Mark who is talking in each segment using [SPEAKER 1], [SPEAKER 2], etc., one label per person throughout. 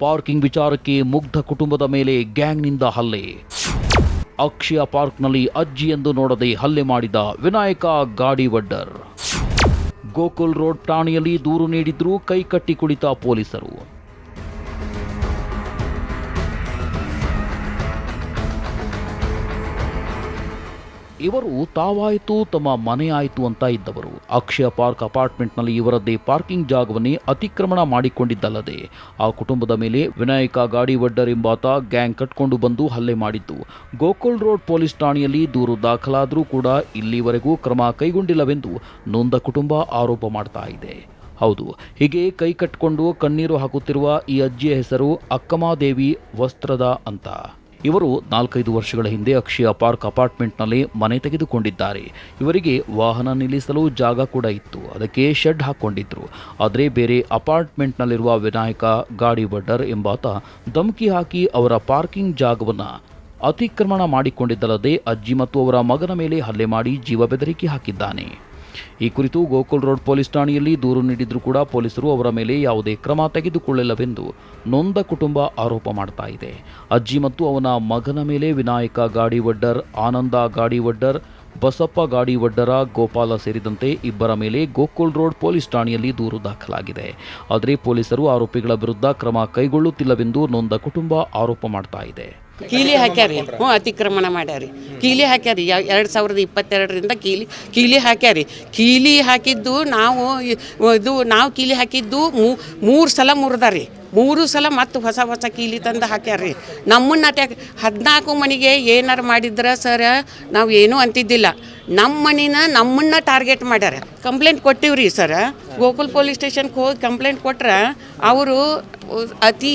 [SPEAKER 1] Parking ವಿಚಾರಕ್ಕೆ ಮುಗ್ಧ ಕುಟುಂಬದ ಮೇಲೆ ಗ್ಯಾಂಗ್ನಿಂದ ಹಲ್ಲೆ. ಅಕ್ಷಯ ಪಾರ್ಕ್ನಲ್ಲಿ ಅಜ್ಜಿ ಎಂದು ನೋಡದೆ ಹಲ್ಲೆ ಮಾಡಿದ ವಿನಾಯಕ ಗಾಡಿವಡ್ಡರ್. ಗೋಕುಲ್ ರೋಡ್ ಠಾಣೆಯಲ್ಲಿ ದೂರು ನೀಡಿದ್ರೂ ಕೈಕಟ್ಟಿ ಕುಳಿತ ಪೊಲೀಸರು. ಇವರು ತಾವಾಯಿತು ತಮ್ಮ ಮನೆ ಆಯಿತು ಅಂತ ಇದ್ದವರು. ಅಕ್ಷಯ ಪಾರ್ಕ್ ಅಪಾರ್ಟ್ಮೆಂಟ್ನಲ್ಲಿ ಇವರದ್ದೇ ಪಾರ್ಕಿಂಗ್ ಜಾಗವನ್ನೇ ಅತಿಕ್ರಮಣ ಮಾಡಿಕೊಂಡಿದ್ದಲ್ಲದೆ ಆ ಕುಟುಂಬದ ಮೇಲೆ ವಿನಾಯಕ ಗಾಡಿವಡ್ಡರ್ ಎಂಬಾತ ಗ್ಯಾಂಗ್ ಕಟ್ಕೊಂಡು ಬಂದು ಹಲ್ಲೆ ಮಾಡಿದ್ದು. ಗೋಕುಲ್ ರೋಡ್ ಪೊಲೀಸ್ ಠಾಣೆಯಲ್ಲಿ ದೂರು ದಾಖಲಾದರೂ ಕೂಡ ಇಲ್ಲಿವರೆಗೂ ಕ್ರಮ ಕೈಗೊಂಡಿಲ್ಲವೆಂದು ನೊಂದ ಕುಟುಂಬ ಆರೋಪ ಮಾಡ್ತಾ ಇದೆ. ಹೌದು, ಹೀಗೆ ಕೈ ಕಟ್ಟಿಕೊಂಡು ಕಣ್ಣೀರು ಹಾಕುತ್ತಿರುವ ಈ ಅಜ್ಜಿಯ ಹೆಸರು ಅಕ್ಕಮಾದೇವಿ ವಸ್ತ್ರದ ಅಂತ. ಇವರು 4-5 ವರ್ಷಗಳ ಹಿಂದೆ ಅಕ್ಷಯ ಪಾರ್ಕ್ ಅಪಾರ್ಟ್ಮೆಂಟ್ನಲ್ಲಿ ಮನೆ ತೆಗೆದುಕೊಂಡಿದ್ದಾರೆ. ಇವರಿಗೆ ವಾಹನ ನಿಲ್ಲಿಸಲು ಜಾಗ ಕೂಡ ಇತ್ತು, ಅದಕ್ಕೆ ಶೆಡ್ ಹಾಕ್ಕೊಂಡಿದ್ರು. ಆದರೆ ಬೇರೆ ಅಪಾರ್ಟ್ಮೆಂಟ್ನಲ್ಲಿರುವ ವಿನಾಯಕ ಗಾಡಿವಡ್ಡರ್ ಎಂಬಾತ ಧಮಕಿ ಹಾಕಿ ಅವರ ಪಾರ್ಕಿಂಗ್ ಜಾಗವನ್ನು ಅತಿಕ್ರಮಣ ಮಾಡಿಕೊಂಡಿದ್ದಲ್ಲದೆ ಅಜ್ಜಿ ಮತ್ತು ಅವರ ಮಗನ ಮೇಲೆ ಹಲ್ಲೆ ಮಾಡಿ ಜೀವ ಬೆದರಿಕೆ ಹಾಕಿದ್ದಾನೆ. ಈ ಕುರಿತು ಗೋಕುಲ್ ರೋಡ್ ಪೊಲೀಸ್ ಠಾಣೆಯಲ್ಲಿ ದೂರು ನೀಡಿದ್ರೂ ಕೂಡ ಪೊಲೀಸರು ಅವರ ಮೇಲೆ ಯಾವುದೇ ಕ್ರಮ ತೆಗೆದುಕೊಳ್ಳಲಿಲ್ಲವೆಂದು ನೊಂದ ಕುಟುಂಬ ಆರೋಪ ಮಾಡ್ತಾ ಇದೆ. ಅಜ್ಜಿ ಮತ್ತು ಅವನ ಮಗನ ಮೇಲೆ ವಿನಾಯಕ ಗಾಡಿವಡ್ಡರ್, ಆನಂದ ಗಾಡಿವಡ್ಡರ್, ಬಸಪ್ಪ ಗಾಡಿವಡ್ಡರ, ಗೋಪಾಲ ಸೇರಿದಂತೆ ಇಬ್ಬರ ಮೇಲೆ ಗೋಕುಲ್ ರೋಡ್ ಪೊಲೀಸ್ ಠಾಣೆಯಲ್ಲಿ ದೂರು ದಾಖಲಾಗಿದೆ. ಆದರೆ ಪೊಲೀಸರು ಆರೋಪಿಗಳ ವಿರುದ್ಧ ಕ್ರಮ ಕೈಗೊಳ್ಳುತ್ತಿಲ್ಲವೆಂದು ನೊಂದ ಕುಟುಂಬ ಆರೋಪ ಮಾಡ್ತಾ ಇದೆ.
[SPEAKER 2] ಕೀಲಿ ಹಾಕ್ಯಾರಿ, ಅತಿಕ್ರಮಣ ಮಾಡ್ಯಾರಿ. ಕೀಲಿ ಹಾಕ್ಯಾರಿ 2022ರಿಂದ ಕೀಲಿ ಹಾಕ್ಯಾರಿ. ಕೀಲಿ ಹಾಕಿದ್ದು ನಾವು ಕೀಲಿ ಹಾಕಿದ್ದು 3 ಸಲ ಮುರಿದಾರಿ. 3 ಸಲ ಮತ್ತು ಹೊಸ ಕೀಲಿ ತಂದು ಹಾಕ್ಯಾರ್ರಿ. ನಮ್ಮನ್ನ 14 ಮನೆಗೆ ಏನಾರು ಮಾಡಿದ್ರೆ ಸರ್ ನಾವು ಏನೂ ಅಂತಿದ್ದಿಲ್ಲ. ನಮ್ಮನ್ನ ಟಾರ್ಗೆಟ್ ಮಾಡ್ಯಾರ. ಕಂಪ್ಲೇಂಟ್ ಕೊಟ್ಟಿವ್ರಿ ಸರ್. ಗೋಕುಲ್ ಪೊಲೀಸ್ ಸ್ಟೇಷನ್ಗೆ ಹೋಗಿ ಕಂಪ್ಲೇಂಟ್ ಕೊಟ್ರೆ ಅವರು ಅತಿ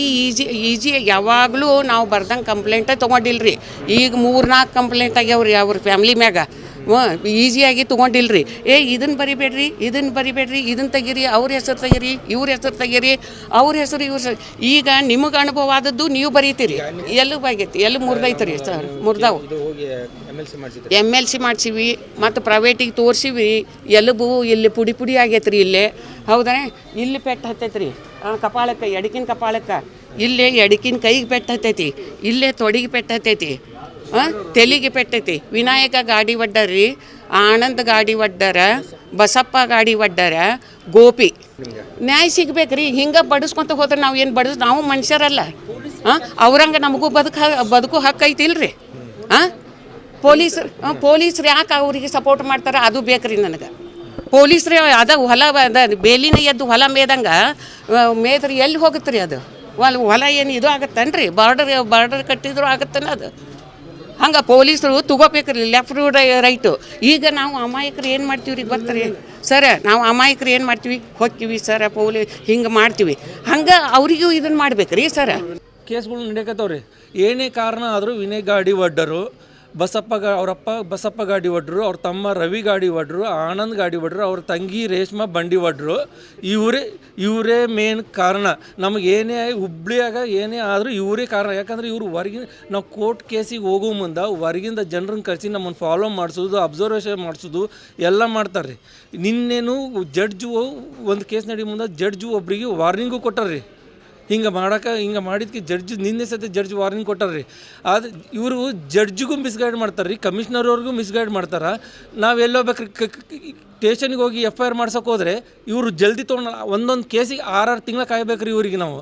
[SPEAKER 2] ಈಜಿ ಯಾವಾಗಲೂ ನಾವು ಬರ್ದಂಗೆ ಕಂಪ್ಲೇಂಟೇ ತೊಗೊಂಡಿಲ್ರಿ. ಈಗ 3-4 ಕಂಪ್ಲೇಂಟ್ ಆಗ್ಯಾವ್ರಿ ಅವ್ರ ಫ್ಯಾಮ್ಲಿ ಮ್ಯಾಗ. ಈಸಿಯಾಗಿ ತೊಗೊಂಡಿಲ್ರಿ. ಇದನ್ನು ಬರಿಬೇಡ್ರಿ, ಇದನ್ನು ತೆಗೀರಿ, ಅವ್ರ ಹೆಸರು ತೆಗೀರಿ, ಇವ್ರ ಹೆಸರು ತೆಗೀರಿ, ಅವ್ರ ಹೆಸರು ಇವ್ರ. ಈಗ ನಿಮಗೆ ಅನುಭವ ಆದದ್ದು ನೀವು ಬರೀತೀರಿ. ಎಲ್ಲೂ ಆಗೈತಿ, ಎಲ್ಲಿ ಮುರಿದೈತ್ರಿ ಸರ್, ಮುರಿದಾವು. MLC ಮಾಡಿಸಿವಿ ಮತ್ತು ಪ್ರೈವೇಟಿಗೆ ತೋರಿಸಿವಿ. ಎಲುಬು ಇಲ್ಲಿ ಪುಡಿ ಆಗೈತ್ರಿ. ಇಲ್ಲೇ ಹೌದಾ, ಇಲ್ಲಿ ಪೆಟ್ಟು ಹತ್ತೈತ್ರಿ ಕಪಾಳಕ್ಕೆ, ಎಡಕಿನ ಕಪಾಳಕ್ಕೆ, ಇಲ್ಲೇ ಎಡಕಿನ ಕೈಗೆ ಪೆಟ್ಟು ಹತ್ತೈತಿ, ಇಲ್ಲೇ ತೊಡಿಗೆ ಪೆಟ್ಟು ಹತ್ತೈತಿ, ತೆಲಿಗೆ ಪೆಟ್ಟೈತಿ. ವಿನಾಯಕ ಗಾಡಿವಡ್ಡರ್ ರೀ, ಆನಂದ್ ಗಾಡಿವಡ್ಡರ, ಬಸಪ್ಪ ಗಾಡಿವಡ್ಡರ, ಗೋಪಿ. ನ್ಯಾಯ ಸಿಗ್ಬೇಕ್ರಿ. ಹಿಂಗೆ ಬಡಿಸ್ಕೊಂತ ಹೋದ್ರೆ ನಾವು ಏನು ನಾವು ಮನುಷ್ಯರಲ್ಲ. ಅವ್ರಂಗೆ ನಮಗೂ ಬದುಕು ಹಕ್ಕು ಐತಿಲ್ರಿ. ಪೊಲೀಸ್ರು ಯಾಕೆ ಅವರಿಗೆ ಸಪೋರ್ಟ್ ಮಾಡ್ತಾರೆ ಅದು ಬೇಕ್ರಿ ನನಗೆ. ಪೊಲೀಸ್ರೇ ಹೊಲ ಬೇಲಿನ ಎದ್ದು ಹೊಲ ಮೇದಂಗೆ ಮೇದ್ರಿ ಎಲ್ಲಿ ಹೋಗುತ್ತೆ ರೀ ಅದು ಹೊಲ? ಏನು ಇದು ಆಗತ್ತನ್ರಿ? ಬಾರ್ಡರ್ ಕಟ್ಟಿದ್ರು ಆಗತ್ತನ ಅದು? ಹಂಗೆ ಪೊಲೀಸರು ತಗೋಬೇಕ್ರಿ ಲೆಫ್ಟ್ ರೈಟು. ಈಗ ನಾವು ಅಮಾಯಕರು ಏನು ಮಾಡ್ತೀವಿ ರೀ ಗೊತ್ತ್ರಿ ಸರ? ನಾವು ಅಮಾಯಕರು ಏನು ಮಾಡ್ತೀವಿ, ಹೊಕ್ಕಿವಿ ಸರ, ಹಿಂಗೆ ಮಾಡ್ತೀವಿ. ಹಂಗೆ ಅವರಿಗೂ ಇದನ್ನು ಮಾಡ್ಬೇಕ್ರಿ ಸರ.
[SPEAKER 3] ಕೇಸ್ಗಳು ನಡೆಯಕತ್ತವ್ರಿ. ಏನೇ ಕಾರಣ ಆದರೂ ವಿನಯ್ ಗಾಡಿವಡ್ಡರು, ಅವರಪ್ಪ ಬಸಪ್ಪ ಗಾಡಿವಡ್ರು, ಅವ್ರ ತಮ್ಮ ರವಿ ಗಾಡಿವಡ್ರು, ಆನಂದ್ ಗಾಡಿವಡ್ರು, ಅವ್ರ ತಂಗಿ ರೇಷ್ಮಾ ಬಂಡಿವಡ್ರು, ಇವರೇ ಮೇನ್ ಕಾರಣ. ನಮಗೆ ಏನೇ ಹುಬ್ಳಿಯಾಗ ಏನೇ ಆದರೂ ಇವರೇ ಕಾರಣ. ಯಾಕಂದರೆ ಇವರು ಹೊರಗಿನ ನಾವು ಕೋರ್ಟ್ ಕೇಸಿಗೆ ಹೋಗೋ ಮುಂದೆ ಹೊರಗಿಂದ ಜನರನ್ನ ಕರೆಸಿ ನಮ್ಮನ್ನು ಫಾಲೋ ಮಾಡಿಸೋದು, ಅಬ್ಸರ್ವೇಷನ್ ಮಾಡಿಸೋದು ಎಲ್ಲ ಮಾಡ್ತಾರೆ ರೀ. ನಿನ್ನೇನು ಜಡ್ಜು ಒಂದು ಕೇಸ್ ನಡೆಯೋ ಮುಂದೆ ಜಡ್ಜು ಒಬ್ಬರಿಗೆ ವಾರ್ನಿಂಗು ಕೊಟ್ಟಾರ್ರಿ. ಹಿಂಗೆ ಮಾಡಿದ್ಕೆ ನಿನ್ನೆ ಸತಿ ಜಡ್ಜ್ ವಾರ್ನಿಂಗ್ ಕೊಟ್ಟಾರ್ರಿ. ಅದು ಇವರು ಜಡ್ಜಿಗೂ ಮಿಸ್ಗೈಡ್ ಮಾಡ್ತಾರೆ ರೀ, ಕಮಿಷನರ್ ಅವ್ರಿಗೂ ಮಿಸ್ಗೈಡ್ ಮಾಡ್ತಾರೆ. ನಾವೆಲ್ಲೋಗ್ಬೇಕ್ರಿ ಸ್ಟೇಷನ್ಗೆ ಹೋಗಿ FIR ಮಾಡ್ಸೋಕೆ ಹೋದರೆ ಇವರು ಜಲ್ದಿ ತೊಗೊಂಡು ಒಂದೊಂದು ಕೇಸಿಗೆ 6 ತಿಂಗಳ ಕಾಯ್ಬೇಕ್ರಿ ಇವ್ರಿಗೆ. ನಾವು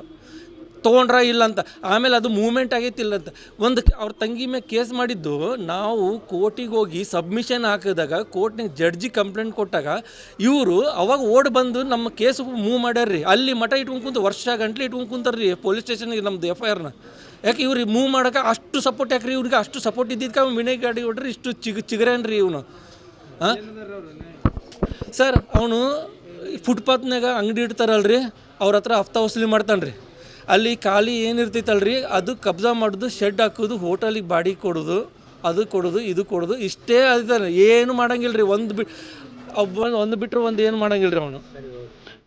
[SPEAKER 3] ತೊಗೊಂಡ್ರ ಇಲ್ಲ ಅಂತ, ಆಮೇಲೆ ಅದು ಮೂವ್ಮೆಂಟ್ ಆಗೈತಿಲ್ಲ ಅಂತ ಅವ್ರ ತಂಗಿ ಮೇಲೆ ಕೇಸ್ ಮಾಡಿದ್ದು. ನಾವು ಕೋರ್ಟಿಗೆ ಹೋಗಿ ಸಬ್ಮಿಷನ್ ಹಾಕಿದಾಗ ಕೋರ್ಟ್ನಾಗ ಜಡ್ಜಿ ಕಂಪ್ಲೇಂಟ್ ಕೊಟ್ಟಾಗ ಇವರು ಅವಾಗ ಓಡಿ ಬಂದು ನಮ್ಮ ಕೇಸು ಮೂವ್ ಮಾಡ್ಯಾರ್ರಿ. ಅಲ್ಲಿ ಮಠ ಇಟ್ಕೊಂಡು ವರ್ಷ ಗಂಟ್ಲೆ ಇಟ್ಕೊಂಡು ಕುಂತಾರ್ರಿ ಪೊಲೀಸ್ ಸ್ಟೇಷನ್ಗೆ ನಮ್ಮದು FIRನ. ಯಾಕೆ ಇವ್ರಿಗೆ ಮೂವ್ ಮಾಡೋಕೆ ಅಷ್ಟು ಸಪೋರ್ಟ್? ಯಾಕ್ರಿ ಇವ್ರಿಗೆ ಅಷ್ಟು ಸಪೋರ್ಟ್ ಇದ್ದಿದ್ದಕ್ಕೆ ವಿನಯ್ ಗಾಡಿವಡ್ಡರ್ ಇಷ್ಟು ಚಿಗರೇನ್ರಿ ಇವನು. ಸರ್, ಅವನು ಫುಟ್ಪಾತ್ನಾಗ ಅಂಗಡಿ ಇಡ್ತಾರಲ್ರಿ, ಅವ್ರ ಹತ್ರ ಹಫ್ತಾ ವಸೂಲಿ ಮಾಡ್ತಾನೆ ರೀ. ಅಲ್ಲಿ ಖಾಲಿ ಏನಿರ್ತೈತಲ್ರಿ ಅದು ಕಬ್ಜಾ ಮಾಡೋದು, ಶೆಡ್ ಹಾಕೋದು, ಹೋಟೆಲಿಗೆ ಬಾಡಿಗೆ ಕೊಡೋದು, ಅದು ಕೊಡೋದು, ಇದು ಕೊಡೋದು, ಇಷ್ಟೇ ಅದ. ಏನು ಮಾಡಂಗಿಲ್ಲ ರೀ. ಒಂದು ಬಿಟ್ಟರೆ ಒಂದು ಏನು ಮಾಡಂಗಿಲ್ಲ ರೀ ಅವನು.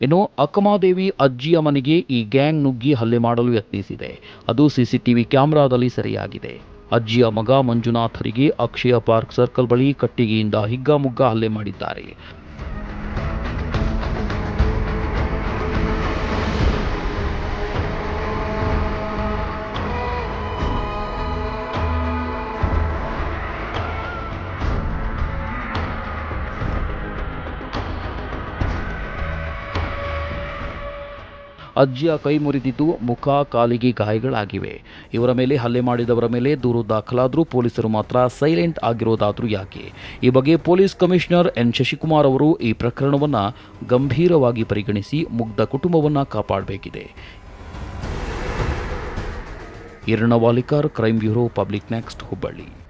[SPEAKER 1] ಇನ್ನು ಅಕ್ಕಮಾದೇವಿ ಅಜ್ಜಿಯ ಮನೆಗೆ ಈ ಗ್ಯಾಂಗ್ ನುಗ್ಗಿ ಹಲ್ಲೆ ಮಾಡಲು ಯತ್ನಿಸಿದೆ. ಅದು CCTV ಕ್ಯಾಮೆರಾದಲ್ಲಿ ಸೆರೆಯಾಗಿದೆ. ಅಜ್ಜಿಯ ಮಗ ಮಂಜುನಾಥರಿಗೆ ಅಕ್ಷಯ ಪಾರ್ಕ್ ಸರ್ಕಲ್ ಬಳಿ ಕಟ್ಟಿಗೆಯಿಂದ ಹಿಗ್ಗಾಮುಗ್ಗ ಹಲ್ಲೆ ಮಾಡಿದ್ದಾರೆ. ಅಜ್ಜಿಯ ಕೈ ಮುರಿದಿದ್ದು, ಮುಖ, ಕಾಲಿಗೆ ಗಾಯಗಳಾಗಿವೆ. ಇವರ ಮೇಲೆ ಹಲ್ಲೆ ಮಾಡಿದವರ ಮೇಲೆ ದೂರು ದಾಖಲಾದರೂ ಪೊಲೀಸರು ಮಾತ್ರ ಸೈಲೆಂಟ್ ಆಗಿರೋದಾದರೂ ಯಾಕೆ? ಈ ಬಗ್ಗೆ ಪೊಲೀಸ್ ಕಮಿಷನರ್ ಎನ್ ಶಶಿಕುಮಾರ್ ಅವರು ಈ ಪ್ರಕರಣವನ್ನು ಗಂಭೀರವಾಗಿ ಪರಿಗಣಿಸಿ ಮುಗ್ಧ ಕುಟುಂಬವನ್ನು ಕಾಪಾಡಬೇಕಿದೆ. Eranna Walikar, crime bureau, public next, Hubballi.